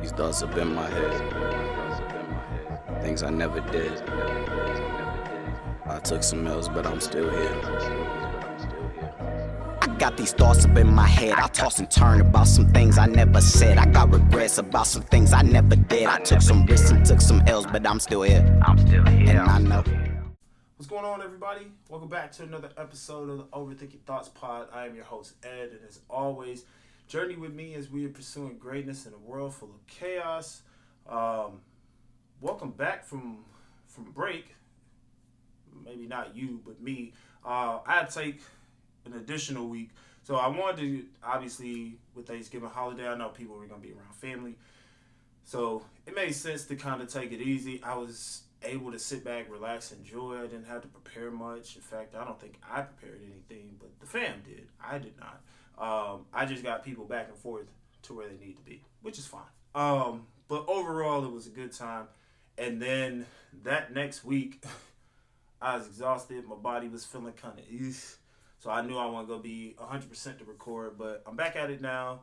These thoughts up in my head. Things I never did. I took some L's, but I'm still here. I got these thoughts up in my head. I toss and turn about some things I never said. I got regrets about some things I never did. I took some risks and took some L's, but I'm still here. And I know. What's going on, everybody? Welcome back to another episode of the Overthinking Thoughts Pod. I am your host, Ed, and as always, journey with me as we are pursuing greatness in a world full of chaos. Welcome back from break. Maybe not you, but me. I had to take an additional week. So I wanted to, obviously, with Thanksgiving holiday, I know people were going to be around family. So it made sense to kind of take it easy. I was able to sit back, relax, enjoy. I didn't have to prepare much. In fact, I don't think I prepared anything, but the fam did. I did not. I just got people back and forth to where they need to be, which is fine. But overall, it was a good time. And then that next week, I was exhausted. My body was feeling kind of eesh. So I knew I wasn't going to be 100% to record, but I'm back at it now,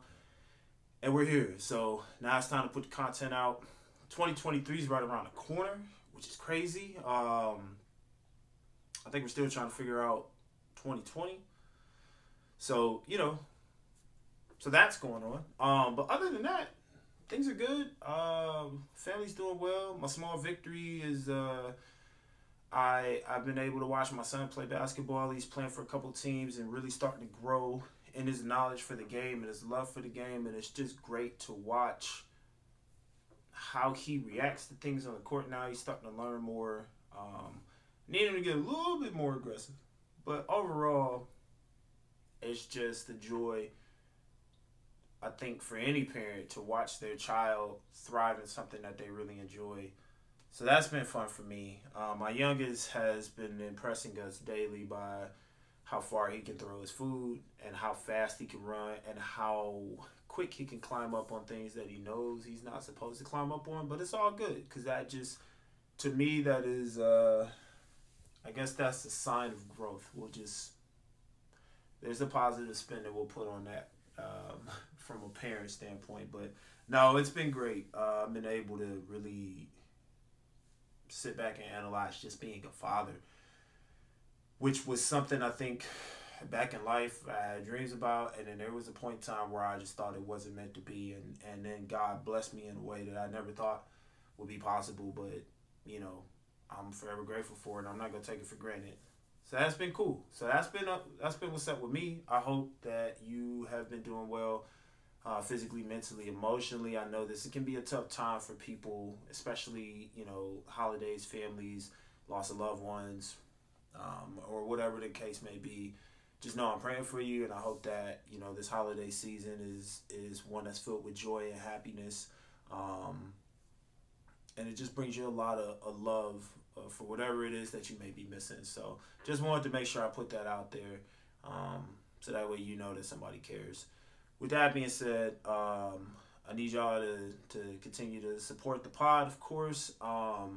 and we're here. So now it's time to put the content out. 2023 is right around the corner, which is crazy. I think we're still trying to figure out 2020. So, so that's going on. But other than that, things are good. Family's doing well. My small victory is I've been able to watch my son play basketball. He's playing for a couple teams and really starting to grow in his knowledge for the game and his love for the game. And it's just great to watch how he reacts to things on the court now. He's starting to learn more. Needing to get a little bit more aggressive. But overall, it's just the joy, I think, for any parent to watch their child thrive in something that they really enjoy. So that's been fun for me. My youngest has been impressing us daily by how far he can throw his food and how fast he can run and how quick he can climb up on things that he knows he's not supposed to climb up on. But it's all good because that just, to me, that is, I guess that's a sign of growth. There's a positive spin that we'll put on that from a parent standpoint. But no, it's been great. I've been able to really sit back and analyze just being a father, which was something I think back in life I had dreams about, and then there was a point in time where I just thought it wasn't meant to be, and then God blessed me in a way that I never thought would be possible, but I'm forever grateful for it. I'm not gonna take it for granted. So that's been cool. So that's been what's up with me. I hope that you have been doing well. Physically, mentally, emotionally. I know this can be a tough time for people, especially, holidays, families, loss of loved ones, or whatever the case may be. Just know I'm praying for you, and I hope that, this holiday season is one that's filled with joy and happiness. And it just brings you a lot of love for whatever it is that you may be missing. So just wanted to make sure I put that out there so that way you know that somebody cares. With that being said, I need y'all to continue to support the pod, of course. I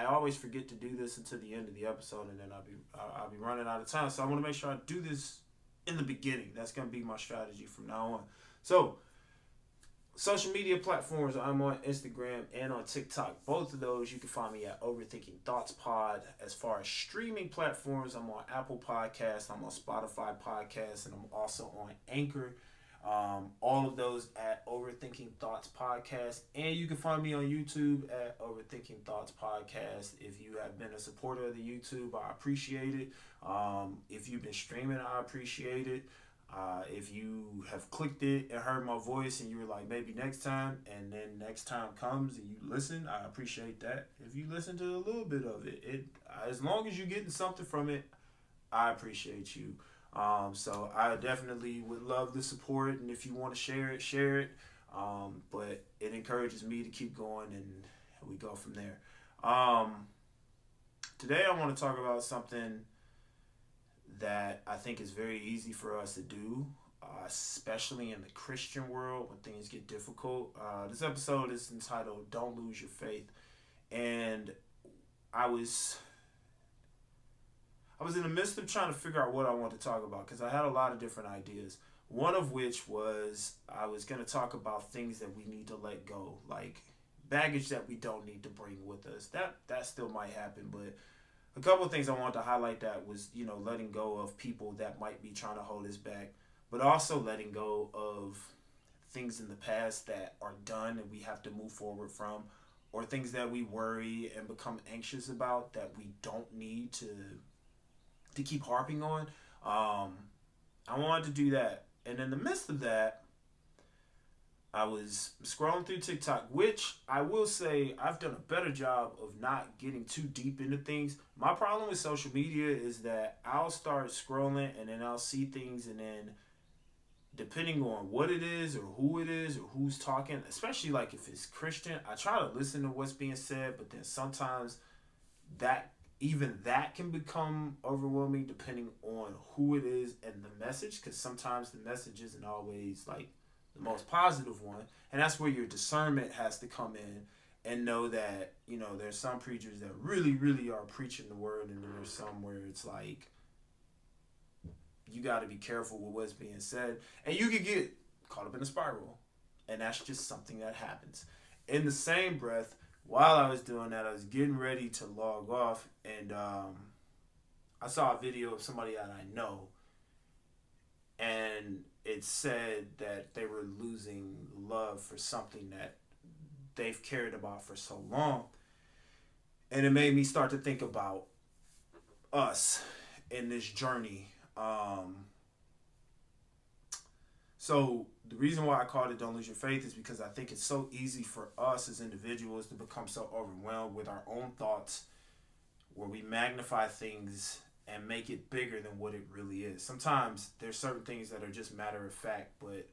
always forget to do this until the end of the episode, and then I'll be running out of time. So I want to make sure I do this in the beginning. That's going to be my strategy from now on. So, social media platforms, I'm on Instagram and on TikTok. Both of those, you can find me at OverthinkingThoughtsPod. As far as streaming platforms, I'm on Apple Podcasts, I'm on Spotify Podcasts, and I'm also on Anchor. All of those at Overthinking Thoughts Podcast. And you can find me on YouTube at Overthinking Thoughts Podcast. If you have been a supporter of the YouTube, I appreciate it. If you've been streaming, I appreciate it. If you have clicked it and heard my voice and you were like, maybe next time, and then next time comes and you listen, I appreciate that. If you listen to a little bit of it, as long as you're getting something from it, I appreciate you. So I definitely would love the support, and if you want to share it. But it encourages me to keep going, and we go from there. Today I want to talk about something that I think is very easy for us to do, especially in the Christian world when things get difficult. This episode is entitled Don't Lose Your Faith. And I was in the midst of trying to figure out what I wanted to talk about because I had a lot of different ideas. One of which was I was going to talk about things that we need to let go, like baggage that we don't need to bring with us. That still might happen, but a couple of things I wanted to highlight that was, letting go of people that might be trying to hold us back, but also letting go of things in the past that are done and we have to move forward from, or things that we worry and become anxious about that we don't need to keep harping on. I wanted to do that. And in the midst of that, I was scrolling through TikTok, which I will say I've done a better job of not getting too deep into things. My problem with social media is that I'll start scrolling and then I'll see things, and then depending on what it is or who it is or who's talking, especially like if it's Christian, I try to listen to what's being said, but then sometimes that can become overwhelming depending on who it is and the message, because sometimes the message isn't always like the most positive one, and that's where your discernment has to come in and know that there's some preachers that really really are preaching the word, and then there's some where it's like you got to be careful with what's being said, and you can get caught up in a spiral, and that's just something that happens. In the same breath, while I was doing that, I was getting ready to log off, and I saw a video of somebody that I know, and it said that they were losing love for something that they've cared about for so long. And it made me start to think about us in this journey. So the reason why I called it Don't Lose Your Faith is because I think it's so easy for us as individuals to become so overwhelmed with our own thoughts, where we magnify things and make it bigger than what it really is. Sometimes there's certain things that are just matter of fact, but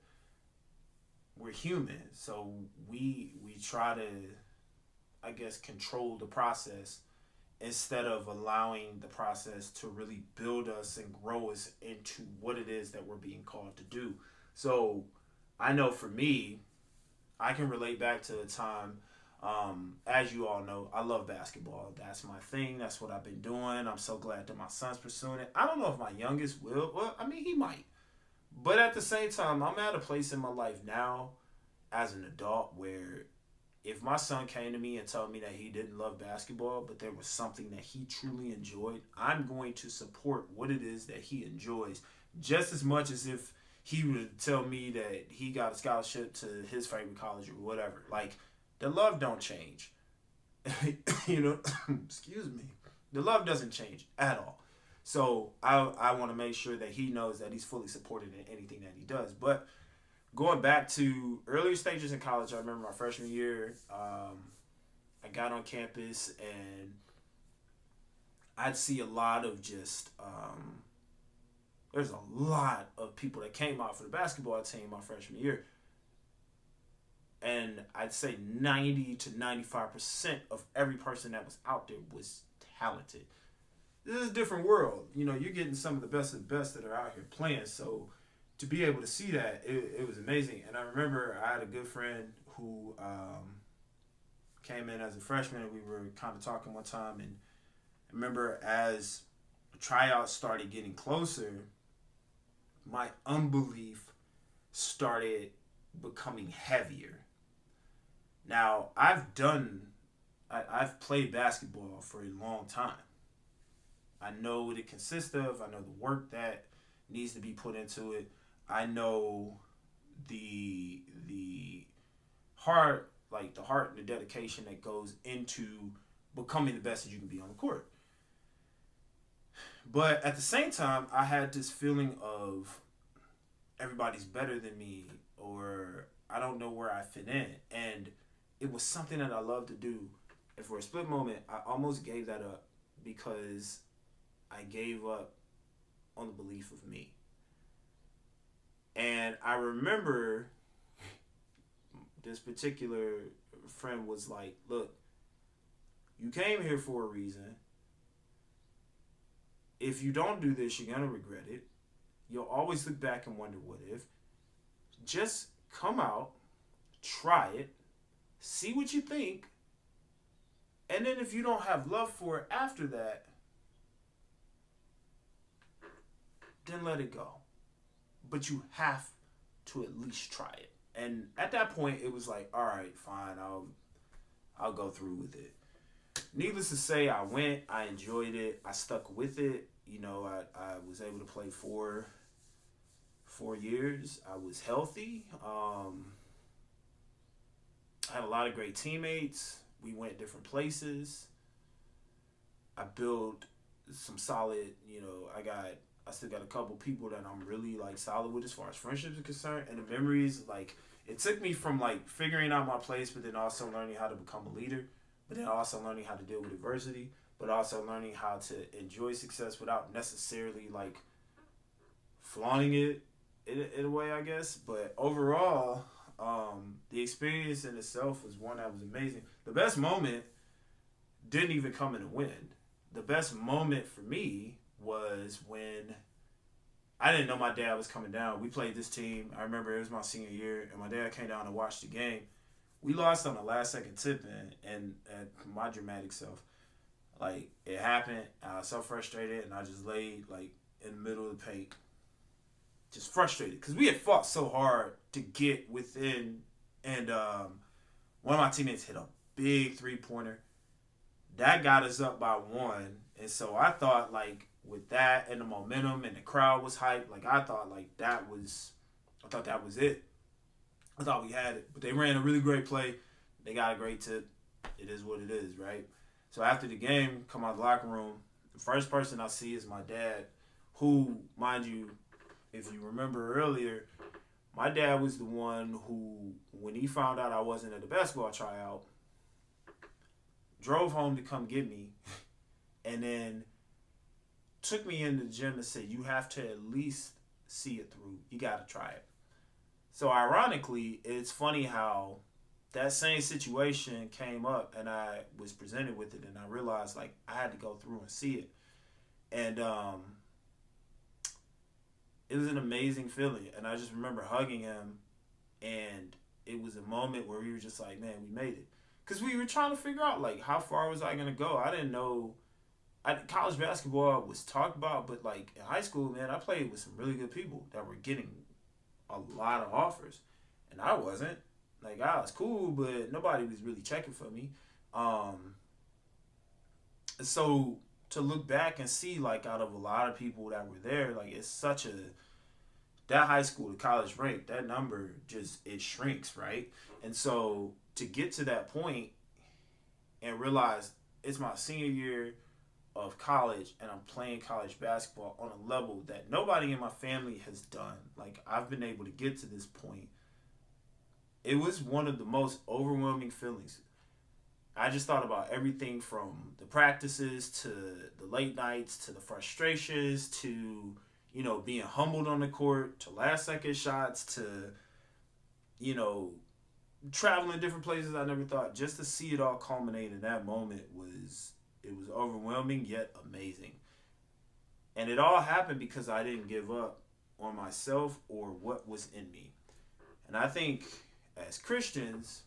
we're human, so we try to, I guess, control the process instead of allowing the process to really build us and grow us into what it is that we're being called to do. So I know for me, I can relate back to a time, as you all know, I love basketball. That's my thing. That's what I've been doing. I'm so glad that my son's pursuing it. I don't know if my youngest will. Well, I mean, he might. But at the same time, I'm at a place in my life now as an adult where if my son came to me and told me that he didn't love basketball, but there was something that he truly enjoyed, I'm going to support what it is that he enjoys just as much as if he would tell me that he got a scholarship to his favorite college or whatever. Like, the love don't change. Excuse me. The love doesn't change at all. So I want to make sure that he knows that he's fully supported in anything that he does. But going back to earlier stages in college, I remember my freshman year, I got on campus and I'd see a lot of just, there's a lot of people that came out for the basketball team my freshman year. And I'd say 90 to 95% of every person that was out there was talented. This is a different world. You're getting some of the best of the best that are out here playing. So to be able to see that, it was amazing. And I remember I had a good friend who came in as a freshman, and we were kind of talking one time. And I remember as tryouts started getting closer, my unbelief started becoming heavier. Now, I've played basketball for a long time. I know what it consists of. I know the work that needs to be put into it. I know the heart and the dedication that goes into becoming the best that you can be on the court. But at the same time, I had this feeling of everybody's better than me, or I don't know where I fit in. And it was something that I love to do. And for a split moment, I almost gave that up because I gave up on the belief of me. And I remember this particular friend was like, look, you came here for a reason. If you don't do this, you're going to regret it. You'll always look back and wonder what if. Just come out, try it, see what you think, and then if you don't have love for it after that, then let it go. but you have to at least try it. And at that point, it was like, all right, fine, I'll go through with it. Needless to say, I went, I enjoyed it, I stuck with it. You know, I was able to play 4 years. I was healthy. I had a lot of great teammates. We went different places. I built some solid, I still got a couple people that I'm really like solid with as far as friendships are concerned, and the memories. Like, it took me from like figuring out my place, but then also learning how to become a leader, but then also learning how to deal with adversity, but also learning how to enjoy success without necessarily like flaunting it in a way, I guess. But overall, the experience in itself was one that was amazing. The best moment didn't even come in a win. The best moment for me was when I didn't know my dad was coming down. We played this team. I remember it was my senior year, and my dad came down to watch the game. We lost on the last second tip, and my dramatic self, like, it happened. I was so frustrated, and I just laid like in the middle of the paint, just frustrated because we had fought so hard to get within, and one of my teammates hit a big 3-pointer. That got us up by 1, and so I thought, like, with that and the momentum and the crowd was hyped, like, I thought that was it. I thought we had it, but they ran a really great play. They got a great tip. It is what it is, right? So after the game, come out of the locker room, the first person I see is my dad, who, mind you, if you remember earlier, my dad was the one who, when he found out I wasn't at the basketball tryout, drove home to come get me, and then took me into the gym and said, you have to at least see it through. You got to try it. So ironically, it's funny how that same situation came up and I was presented with it, and I realized like I had to go through and see it. And it was an amazing feeling. And I just remember hugging him, and it was a moment where we were just like, man, we made it. Because we were trying to figure out, like, how far was I going to go? I didn't know. College basketball was talked about, but, like, in high school, man, I played with some really good people that were getting a lot of offers. And I wasn't. Like, I was cool, but nobody was really checking for me. So to look back and see, like, out of a lot of people that were there, like, it's such a... That high school to college rank, that number just, it shrinks, right? And so to get to that point and realize it's my senior year of college and I'm playing college basketball on a level that nobody in my family has done. Like, I've been able to get to this point. It was one of the most overwhelming feelings. I just thought about everything from the practices to the late nights to the frustrations to, you know, being humbled on the court to last second shots to, you know, traveling different places I never thought. Just to see it all culminate in that moment was overwhelming yet amazing. And it all happened because I didn't give up on myself or what was in me. And I think as Christians,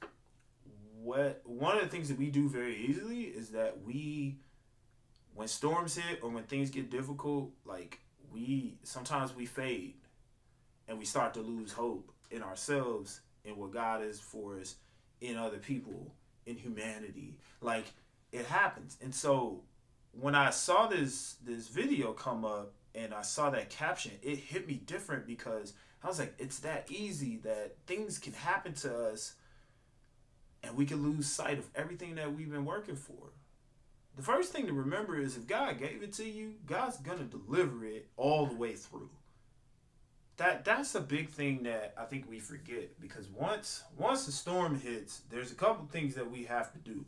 one of the things that we do very easily is that when storms hit or when things get difficult, like, sometimes we fade and we start to lose hope in ourselves, in what God is for us, in other people, in humanity. Like, it happens. And so when I saw this video come up and I saw that caption, it hit me different because I was like, it's that easy that things can happen to us and we can lose sight of everything that we've been working for. The first thing to remember is if God gave it to you, God's going to deliver it all the way through. That's a big thing that I think we forget, because once the storm hits, there's a couple things that we have to do.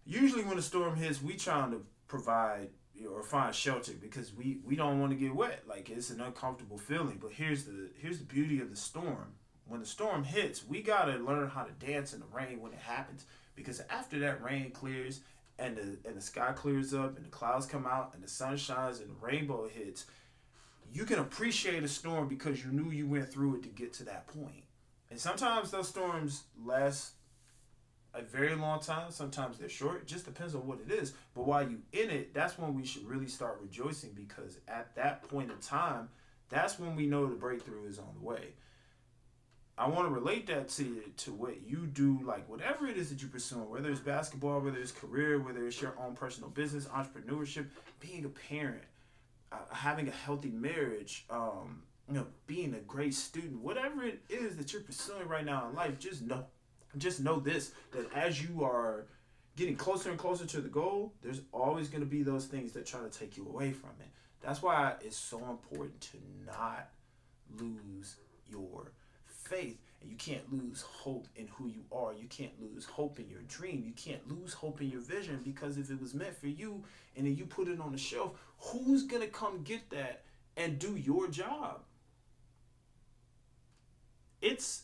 Usually when a storm hits, we trying to provide or find shelter because we don't want to get wet. Like, it's an uncomfortable feeling. But here's the beauty of the storm. When the storm hits, we got to learn how to dance in the rain when it happens. Because after that rain clears and the sky clears up and the clouds come out and the sun shines and the rainbow hits, you can appreciate a storm because you knew you went through it to get to that point. And sometimes those storms last a very long time. Sometimes they're short. It just depends on what it is. But while you in it, that's when we should really start rejoicing, because at that point in time, that's when we know the breakthrough is on the way. I want to relate that to what you do, like whatever it is that you're pursuing, whether it's basketball, whether it's career, whether it's your own personal business, entrepreneurship, being a parent, having a healthy marriage, being a great student, whatever it is that you're pursuing right now in life, just know this, that as you are getting closer and closer to the goal, there's always going to be those things that try to take you away from it. That's why it's so important to not lose your faith. And you can't lose hope in who you are. You can't lose hope in your dream. You can't lose hope in your vision, because if it was meant for you and then you put it on the shelf, who's going to come get that and do your job? It's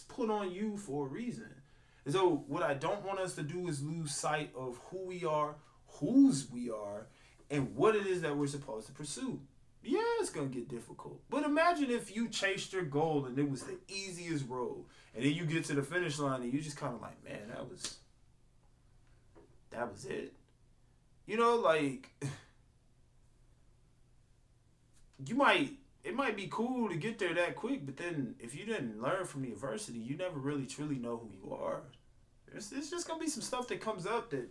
put on you for a reason. And so what I don't want us to do is lose sight of who we are, whose we are, and what it is that we're supposed to pursue. Yeah, it's going to get difficult. But imagine if you chased your goal and it was the easiest road. And then you get to the finish line and you just kind of like, man, that was it. Like, it might be cool to get there that quick, but then if you didn't learn from the adversity, you never really truly know who you are. There's just going to be some stuff that comes up that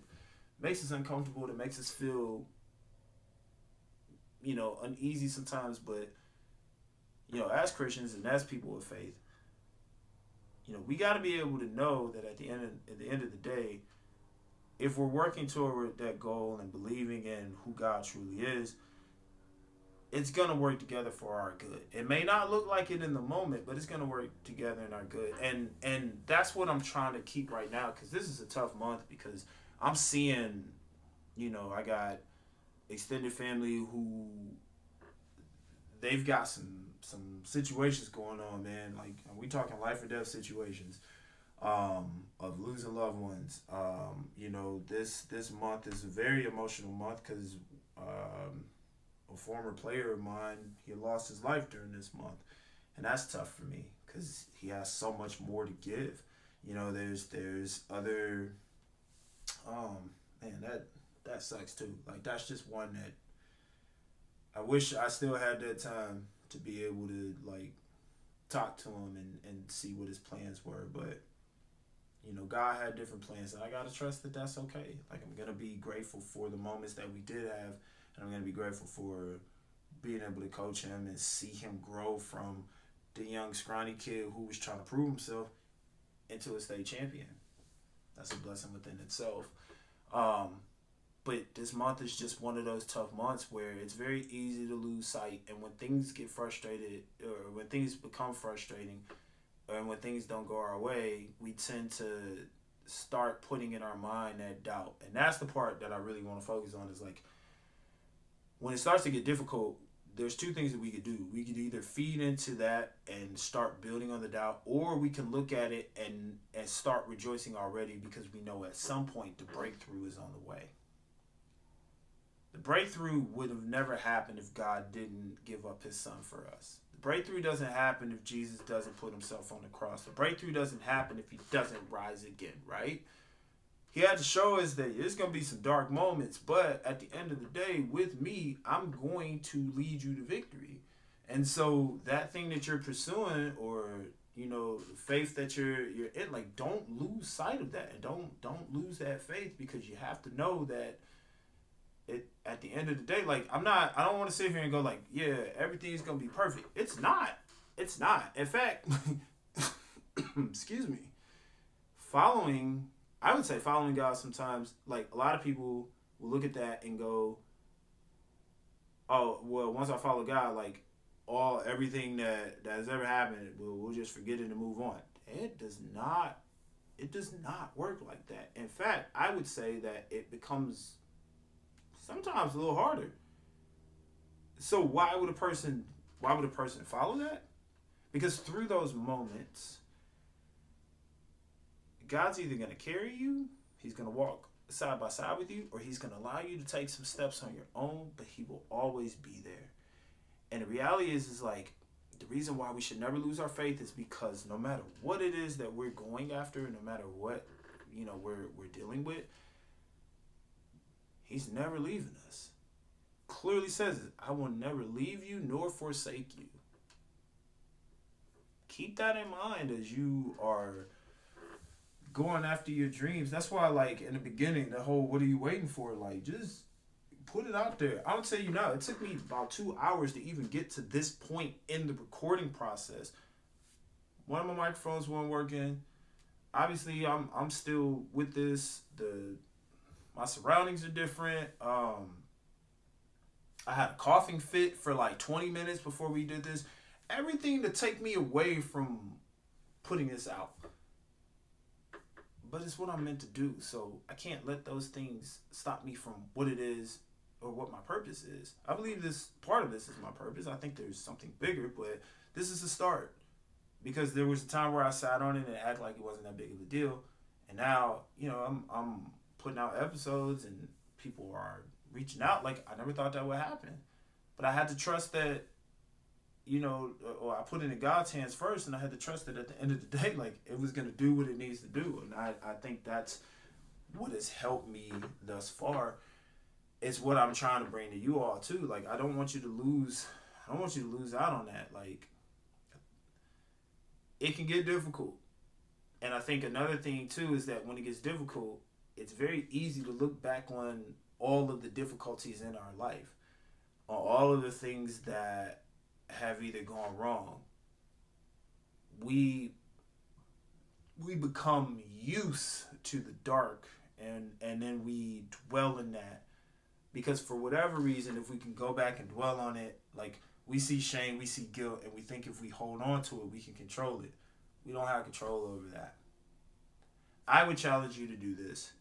makes us uncomfortable, that makes us feel uneasy sometimes, but as Christians and as people of faith, we got to be able to know that at the end of the day, if we're working toward that goal and believing in who God truly is, it's gonna work together for our good. It may not look like it in the moment, but it's gonna work together in our good. And that's what I'm trying to keep right now, because this is a tough month, because I'm seeing, I got extended family who they've got some situations going on, man. Like, we talking life or death situations, of losing loved ones. This month is a very emotional month, because a former player of mine, he lost his life during this month, and that's tough for me, because he has so much more to give. There's other, man, that sucks too. Like, that's just one that I wish I still had that time to be able to, like, talk to him and see what his plans were. But, God had different plans, and I got to trust that that's okay. Like, I'm going to be grateful for the moments that we did have, and I'm going to be grateful for being able to coach him and see him grow from the young, scrawny kid who was trying to prove himself into a state champion. That's a blessing within itself. But this month is just one of those tough months where it's very easy to lose sight. And when things get frustrated, or when things become frustrating, and when things don't go our way, we tend to start putting in our mind that doubt. And that's the part that I really want to focus on, is like, when it starts to get difficult, there's two things that we could do. We could either feed into that and start building on the doubt, or we can look at it and start rejoicing already, because we know at some point the breakthrough is on the way. The breakthrough would have never happened if God didn't give up his son for us. The breakthrough doesn't happen if Jesus doesn't put himself on the cross. The breakthrough doesn't happen if he doesn't rise again, right? He had to show us that there's going to be some dark moments, but at the end of the day, with me, I'm going to lead you to victory. And so that thing that you're pursuing, or faith that you're in, like, don't lose sight of that, and don't lose that faith, because you have to know that at the end of the day, like, I don't want to sit here and go like, yeah, everything's going to be perfect. It's not. In fact, excuse me, I would say following God sometimes, like, a lot of people will look at that and go, oh, well, once I follow God, like, everything that has ever happened, we'll just forget it and move on. It does not work like that. In fact, I would say that it becomes sometimes a little harder. So why would a person follow that? Because through those moments, God's either going to carry you, he's going to walk side by side with you, or he's going to allow you to take some steps on your own, but he will always be there. And the reality is like, the reason why we should never lose our faith is because no matter what it is that we're going after, no matter what, we're dealing with, he's never leaving us. clearly says it. I will never leave you nor forsake you. Keep that in mind as you are going after your dreams. That's why, like, in the beginning, the whole "what are you waiting for?" Like, just put it out there. I'm gonna tell you now, it took me about 2 hours to even get to this point in the recording process. One of my microphones wasn't working. Obviously, I'm still with this. My surroundings are different. I had a coughing fit for like 20 minutes before we did this. Everything to take me away from putting this out. But it's what I'm meant to do. So I can't let those things stop me from what it is or what my purpose is. I believe this part of this is my purpose. I think there's something bigger, but this is the start. Because there was a time where I sat on it and acted like it wasn't that big of a deal. And now, I'm putting out episodes and people are reaching out. Like, I never thought that would happen. But I had to trust that, or I put it in God's hands first, and I had to trust that at the end of the day, like, it was going to do what it needs to do. And I think that's what has helped me thus far. It's what I'm trying to bring to you all, too. Like, I don't want you to lose out on that. Like, it can get difficult. And I think another thing, too, is that when it gets difficult, it's very easy to look back on all of the difficulties in our life, on all of the things that have either gone wrong. We become used to the dark, and then we dwell in that. Because for whatever reason, if we can go back and dwell on it, like, we see shame, we see guilt, and we think if we hold on to it, we can control it. We don't have control over that. I would challenge you to do this.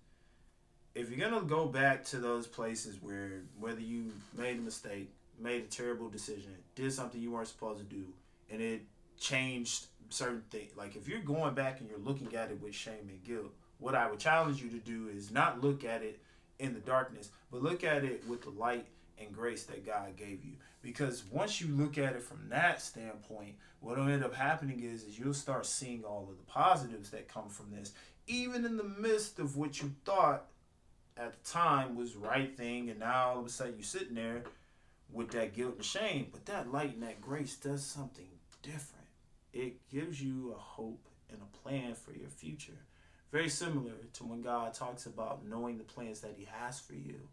If you're going to go back to those places where, whether you made a mistake, made a terrible decision, did something you weren't supposed to do, and it changed certain things, like, if you're going back and you're looking at it with shame and guilt, what I would challenge you to do is not look at it in the darkness, but look at it with the light and grace that God gave you. Because once you look at it from that standpoint, what will end up happening is you'll start seeing all of the positives that come from this, even in the midst of what you thought at the time was the right thing, and now all of a sudden you're sitting there with that guilt and shame. But that light and that grace does something different. It gives you a hope and a plan for your future. Very similar to when God talks about knowing the plans that he has for you.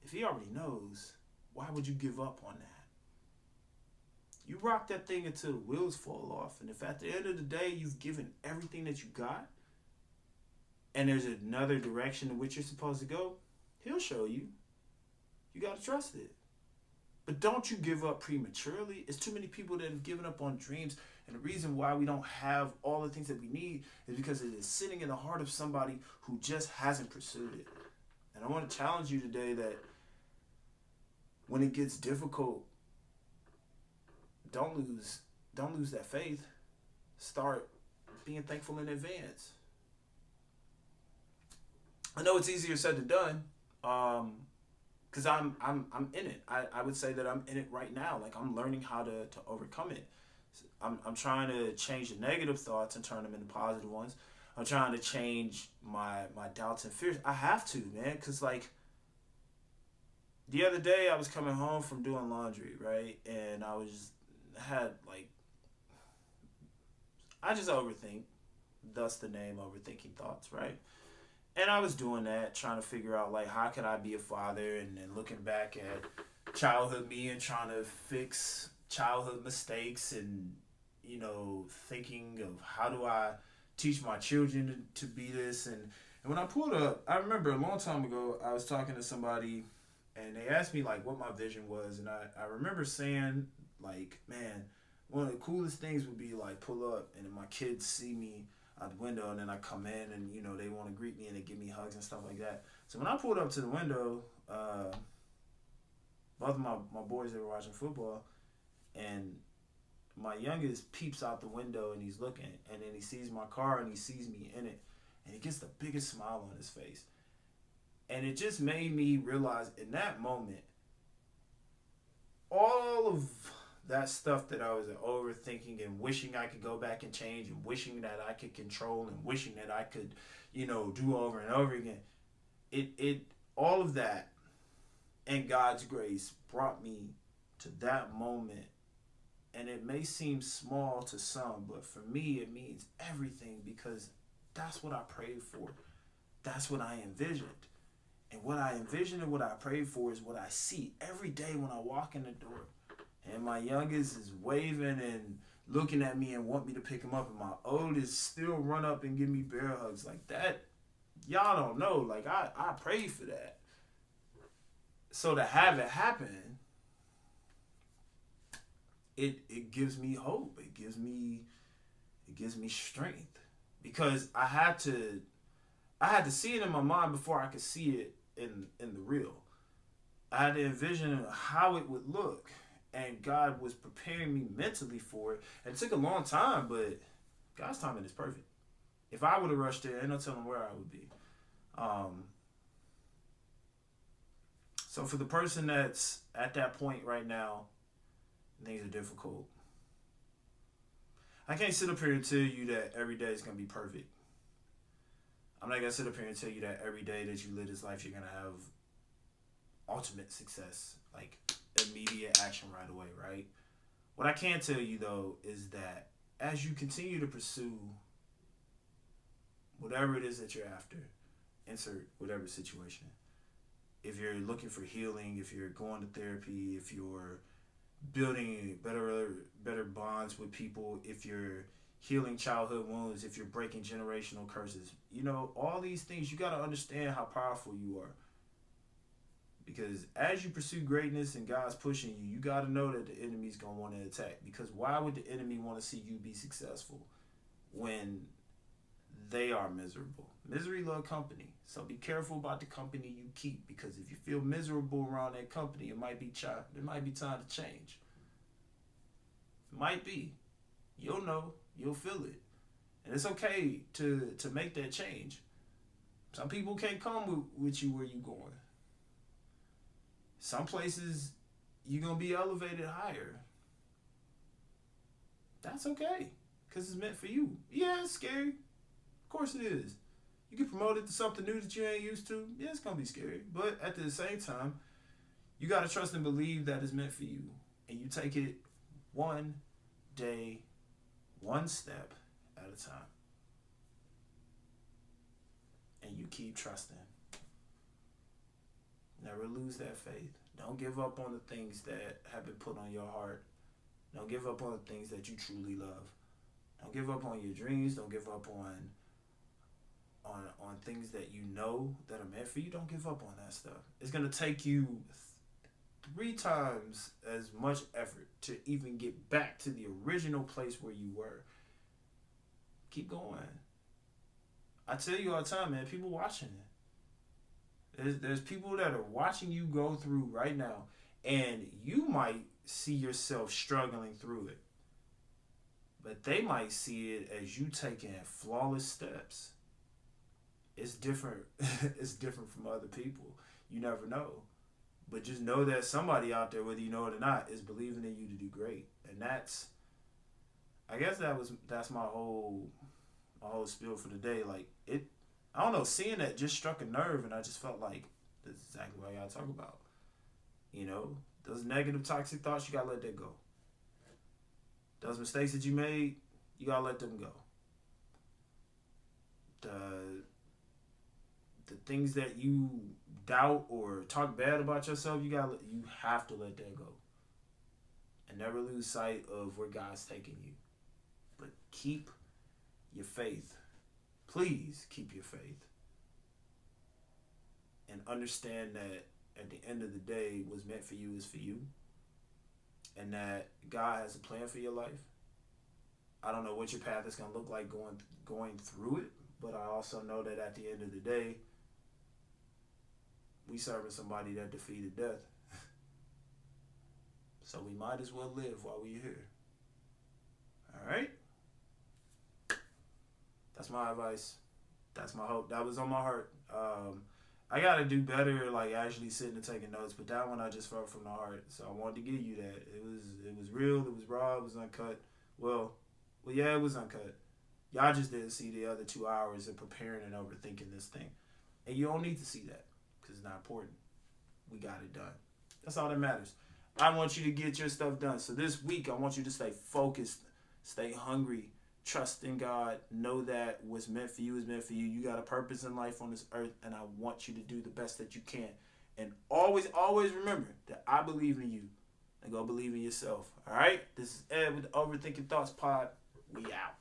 If he already knows, why would you give up on that? You rock that thing until the wheels fall off. And if at the end of the day you've given everything that you got, and there's another direction in which you're supposed to go, he'll show you. You got to trust it. But don't you give up prematurely. It's too many people that have given up on dreams. And the reason why we don't have all the things that we need is because it is sitting in the heart of somebody who just hasn't pursued it. And I want to challenge you today that when it gets difficult, don't lose that faith. Start being thankful in advance. I know it's easier said than done, because I'm in it. I would say that I'm in it right now. Like, I'm learning how to overcome it. I'm trying to change the negative thoughts and turn them into positive ones. I'm trying to change my doubts and fears. I have to, man, because, like, the other day I was coming home from doing laundry, right? And I just overthink, thus the name Overthinking Thoughts, right? And I was doing that, trying to figure out, like, how could I be a father, and looking back at childhood me and trying to fix childhood mistakes, and, thinking of how do I teach my children to be this. And when I pulled up, I remember a long time ago, I was talking to somebody, and they asked me, like, what my vision was. And I remember saying, like, man, one of the coolest things would be, like, pull up and then my kids see me out the window, and then I come in and, they want to greet me and they give me hugs and stuff like that. So when I pulled up to the window, both of my boys, they were watching football, and my youngest peeps out the window and he's looking, and then he sees my car and he sees me in it, and he gets the biggest smile on his face. And it just made me realize in that moment, all of that stuff that I was overthinking and wishing I could go back and change and wishing that I could control and wishing that I could, do over and over again. It all of that and God's grace brought me to that moment. And it may seem small to some, but for me it means everything because that's what I prayed for. That's what I envisioned. And what I envisioned and what I prayed for is what I see every day when I walk in the door. And my youngest is waving and looking at me and want me to pick him up. And my oldest still run up and give me bear hugs. Like that, y'all don't know. Like I prayed for that. So to have it happen, it gives me hope. It gives me strength. Because I had to see it in my mind before I could see it in the real. I had to envision how it would look, and God was preparing me mentally for it. And it took a long time, but God's timing is perfect. If I would have rushed there, ain't no telling where I would be. So for the person that's at that point right now, things are difficult. I can't sit up here and tell you that every day is going to be perfect. I'm not going to sit up here and tell you that every day that you live this life, you're going to have ultimate success, like immediate action right away, right? What I can tell you, though, is that as you continue to pursue whatever it is that you're after, insert whatever situation. If you're looking for healing, if you're going to therapy, if you're building better bonds with people, if you're healing childhood wounds, if you're breaking generational curses, all these things, you got to understand how powerful you are. Because as you pursue greatness and God's pushing you, you got to know that the enemy's going to want to attack. Because why would the enemy want to see you be successful when they are miserable? Misery loves company. So be careful about the company you keep, because if you feel miserable around that company, it might be time to change. It might be. You'll know. You'll feel it. And it's okay to make that change. Some people can't come with you where you're going. Some places you're going to be elevated higher. That's okay, because it's meant for you. Yeah, it's scary. Of course it is. You get promoted to something new that you ain't used to. Yeah, it's going to be scary. But at the same time, you got to trust and believe that it's meant for you. And you take it one day, one step at a time. And you keep trusting. Never lose that faith. Don't give up on the things that have been put on your heart. Don't give up on the things that you truly love. Don't give up on your dreams. Don't give up on things that you know that are meant for you. Don't give up on that stuff. It's going to take you 3 times as much effort to even get back to the original place where you were. Keep going. I tell you all the time, man, people watching it. There's people that are watching you go through right now, and you might see yourself struggling through it, but they might see it as you taking flawless steps. It's different. It's different from other people. You never know. But just know that somebody out there, whether you know it or not, is believing in you to do great. And that's my whole spiel for the day. Like I don't know, seeing that just struck a nerve, and I just felt like that's exactly what I gotta talk about. Those negative, toxic thoughts, you gotta let that go. Those mistakes that you made, you gotta let them go. The things that you doubt or talk bad about yourself, you have to let that go. And never lose sight of where God's taking you. But keep your faith. Please keep your faith. And understand that at the end of the day, what's meant for you is for you. And that God has a plan for your life. I don't know what your path is going to look like going through it. But I also know that at the end of the day, we serving somebody that defeated death. So we might as well live while we're here. All right? That's my advice. That's my hope. That was on my heart. I gotta do better, like actually sitting and taking notes. But that one I just felt from the heart, so I wanted to give you that. It was real. It was raw. It was uncut. Well, yeah, it was uncut. Y'all just didn't see the other 2 hours of preparing and overthinking this thing, and you don't need to see that because it's not important. We got it done. That's all that matters. I want you to get your stuff done. So this week, I want you to stay focused, stay hungry, trust in God, know that what's meant for you is meant for you. You got a purpose in life on this earth, and I want you to do the best that you can. And always, always remember that I believe in you, and go believe in yourself. All right? This is Ed with the Overthinking Thoughts Pod. We out.